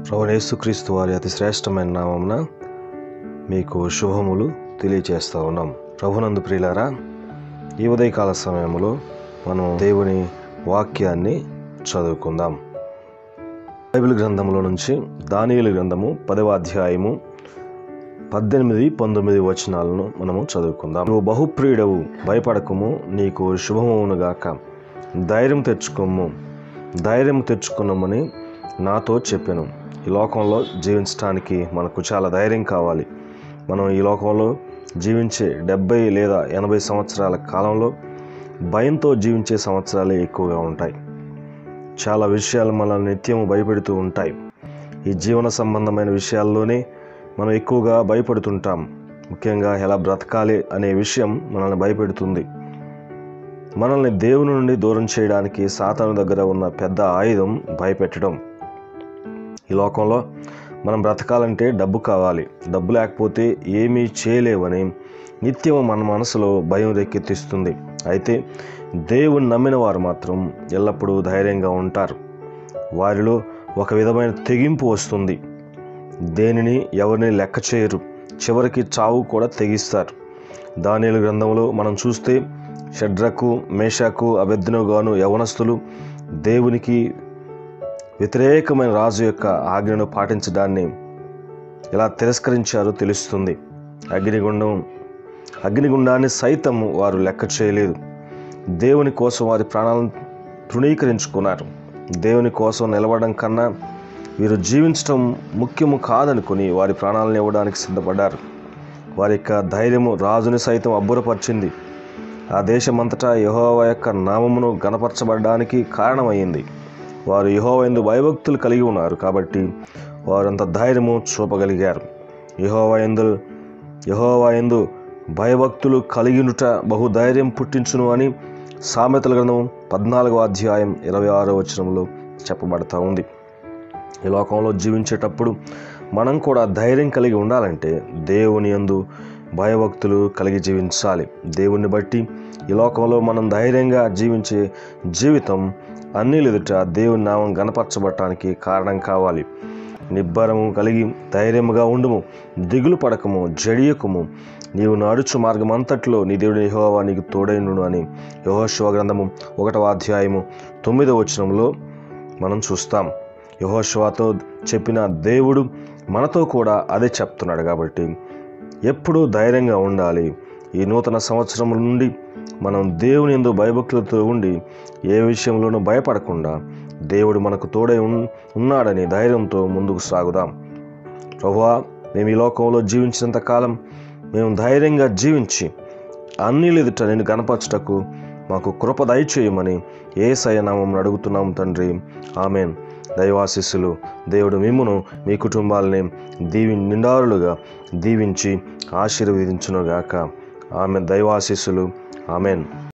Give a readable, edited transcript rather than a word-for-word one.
ప్రభువైన యేసుక్రీస్తు వారి అతి శ్రేష్టమైన నామమున మీకు శుభములు తెలియచేస్తూ ఉన్నాం. ప్రభునందు ప్రియులారా, ఈ ఉదయకాల సమయంలో మనం దేవుని వాక్యాన్ని చదువుకుందాం. బైబిల్ గ్రంథంలో నుంచి దానియేలు గ్రంథము 10వ అధ్యాయము 18-19 వచనాలను మనము చదువుకుందాం. నువ్వు బహుప్రియుడవు, భయపడకము, నీకు శుభమవునుగాక, ధైర్యం తెచ్చుకున్నామని నాతో చెప్పాను. ఈ లోకంలో జీవించడానికి మనకు చాలా ధైర్యం కావాలి. మనం ఈ లోకంలో జీవించే 70 లేదా 80 సంవత్సరాల కాలంలో భయంతో జీవించే సంవత్సరాలే ఎక్కువగా ఉంటాయి. చాలా విషయాలు మనల్ని నిత్యము భయపెడుతూ ఉంటాయి. ఈ జీవన సంబంధమైన విషయాల్లోనే మనం ఎక్కువగా భయపడుతుంటాం. ముఖ్యంగా ఎలా బ్రతకాలి అనే విషయం మనల్ని భయపెడుతుంది. మనల్ని దేవుని నుండి దూరం చేయడానికి సాతాను దగ్గర ఉన్న పెద్ద ఆయుధం భయపెట్టడం. ఈ లోకంలో మనం బ్రతకాలంటే డబ్బు కావాలి, డబ్బు లేకపోతే ఏమీ చేయలేవని నిత్యం మన మనసులో భయం రేకెత్తిస్తుంది. అయితే దేవుని నమ్మిన వారు మాత్రం ఎల్లప్పుడూ ధైర్యంగా ఉంటారు. వారిలో ఒక విధమైన తెగింపు వస్తుంది. దేనిని ఎవరిని లెక్క చేయరు, చివరికి చావు కూడా తెగిస్తారు. దానియేలు గ్రంథంలో మనం చూస్తే షడ్రకు, మేషాకు, అబేద్నెగోను యవనస్తులు దేవునికి వ్యతిరేకమైన రాజు యొక్క ఆజ్ఞను పాటించడాన్ని ఎలా తిరస్కరించారో తెలుస్తుంది. అగ్నిగుండాన్ని సైతం వారు లెక్క చేయలేదు. దేవుని కోసం వారి ప్రాణాలను తృణీకరించుకున్నారు. దేవుని కోసం నిలబడడం కన్నా వీరు జీవించడం ముఖ్యము కాదనుకుని వారి ప్రాణాలను ఇవ్వడానికి సిద్ధపడ్డారు. వారి యొక్క ధైర్యము రాజుని సైతం అబ్బురపరిచింది. ఆ దేశమంతటా యెహోవా యొక్క నామమును గణపరచబడడానికి కారణమైంది. వారు యెహోవా యందు భయభక్తులు కలిగి ఉన్నారు కాబట్టి వారంత ధైర్యము చూపగలిగారు. యెహోవా యందు భయభక్తులు కలిగినుట బహుధైర్యం పుట్టించును అని సామెతల గ్రంథం 14వ అధ్యాయం 26వ వచనంలో చెప్పబడతా ఉంది. ఈ లోకంలో జీవించేటప్పుడు మనం కూడా ధైర్యం కలిగి ఉండాలంటే దేవుని యందు భయభక్తులు కలిగి జీవించాలి. దేవుణ్ణి బట్టి ఈ లోకంలో మనం ధైర్యంగా జీవించే జీవితం అన్ని ఎదుట దేవుని నామం గణపరచబడటానికి కారణం కావాలి. నిబ్బరము కలిగి ధైర్యముగా ఉండుము, దిగులు పడకము, జడియకుము, నీవు నడుచు మార్గం అంతట్లో నీ దేవుడు యెహోవా నీకు తోడైండును అని యెహోషువ గ్రంథము 1వ అధ్యాయము 9వ వచనంలో మనం చూస్తాం. యెహోషువతో చెప్పిన దేవుడు మనతో కూడా అదే చెప్తున్నాడు. కాబట్టి ఎప్పుడూ ధైర్యంగా ఉండాలి. ఈ నూతన సంవత్సరం నుండి మనం దేవుని యందు భయభక్తులతో ఉండి ఏ విషయంలోనూ భయపడకుండా దేవుడు మనకు తోడై ఉన్నాడని ధైర్యంతో ముందుకు సాగుదాం. ప్రభువా, మేము ఈ లోకంలో జీవించినంత కాలం మేము ధైర్యంగా జీవించి అన్ని ఎదుట నేను గణపరచుటకు మాకు కృప దయచేయమని యేసయ్య నామమున అడుగుతున్నాం తండ్రి, ఆమేన్. దైవాశీస్సులు దేవుడు మిమ్మును మీ కుటుంబాలని నిండారులుగా దీవించి ఆశీర్వదించునుగాక. ఆమెన్. దైవాశీస్సులు. ఆమెన్.